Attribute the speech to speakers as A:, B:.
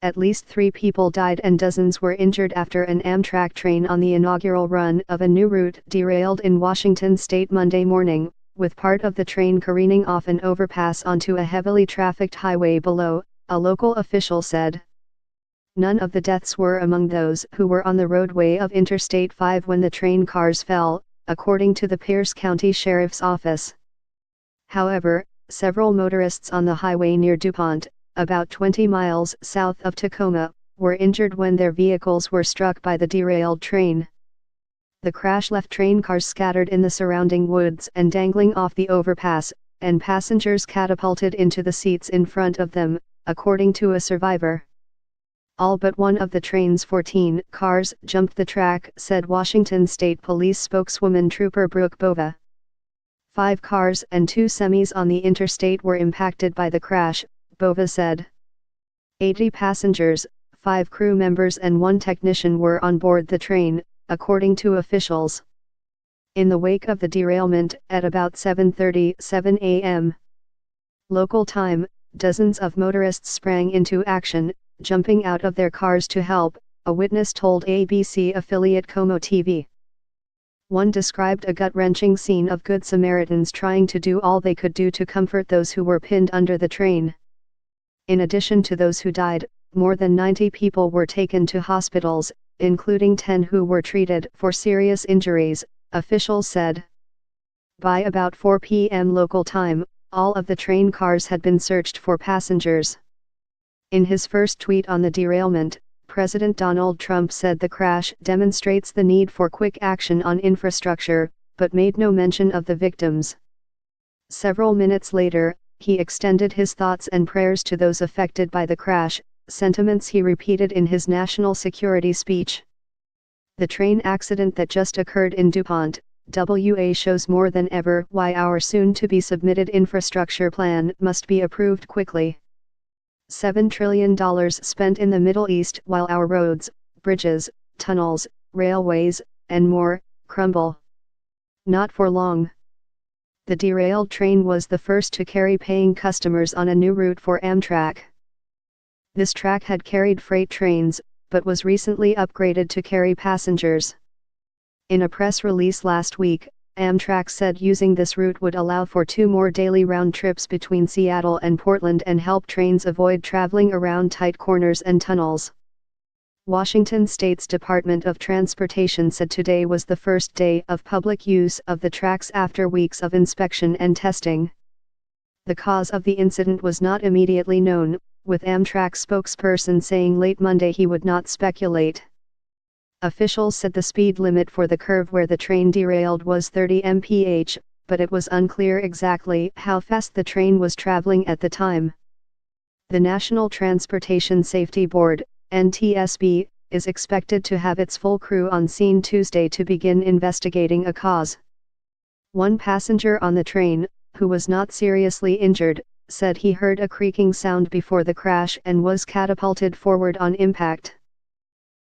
A: at least 3 people died and dozens were injured after an Amtrak train on the inaugural run of a new route derailed in Washington state Monday morning, with part of the train careening off an overpass onto a heavily trafficked highway below, a local official said. None of the deaths were among those who were on the roadway of Interstate 5 when the train cars fell, according to the Pierce County Sheriff's Office. However, several motorists on the highway near DuPont, about 20 miles south of Tacoma, were injured when their vehicles were struck by the derailed train. The crash left train cars scattered in the surrounding woods and dangling off the overpass, and passengers catapulted into the seats in front of them, according to a survivor. All but one of the train's 14 cars jumped the track, said Washington State Police spokeswoman Trooper Brooke Bova. 5 cars and 2 semis on the interstate were impacted by the crash, Bova said. 80 passengers, 5 crew members and 1 technician were on board the train, according to officials. In the wake of the derailment, at about 7:37 a.m. local time, dozens of motorists sprang into action, jumping out of their cars to help, a witness told ABC affiliate Como TV. One described a gut-wrenching scene of Good Samaritans trying to do all they could do to comfort those who were pinned under the train. In addition to those who died, more than 90 people were taken to hospitals, including 10 who were treated for serious injuries, officials said. By about 4 p.m. local time, all of the train cars had been searched for passengers. In his first tweet on the derailment, President Donald Trump said the crash demonstrates the need for quick action on infrastructure, but made no mention of the victims. Several minutes later, he extended his thoughts and prayers to those affected by the crash, sentiments he repeated in his national security speech. The train accident that just occurred in DuPont, WA shows more than ever why our soon-to-be submitted infrastructure plan must be approved quickly. $7 trillion spent in the Middle East while our roads, bridges, tunnels, railways, and more, crumble. Not for long. The derailed train was the first to carry paying customers on a new route for Amtrak. This track had carried freight trains, but was recently upgraded to carry passengers. In a press release last week, Amtrak said using this route would allow for 2 more daily round trips between Seattle and Portland and help trains avoid traveling around tight corners and tunnels. Washington State's Department of Transportation said today was the first day of public use of the tracks after weeks of inspection and testing. The cause of the incident was not immediately known, with Amtrak spokesperson saying late Monday he would not speculate. Officials said the speed limit for the curve where the train derailed was 30 mph, but it was unclear exactly how fast the train was traveling at the time. The National Transportation Safety Board, NTSB, is expected to have its full crew on scene Tuesday to begin investigating a cause. One passenger on the train, who was not seriously injured, said he heard a creaking sound before the crash and was catapulted forward on impact.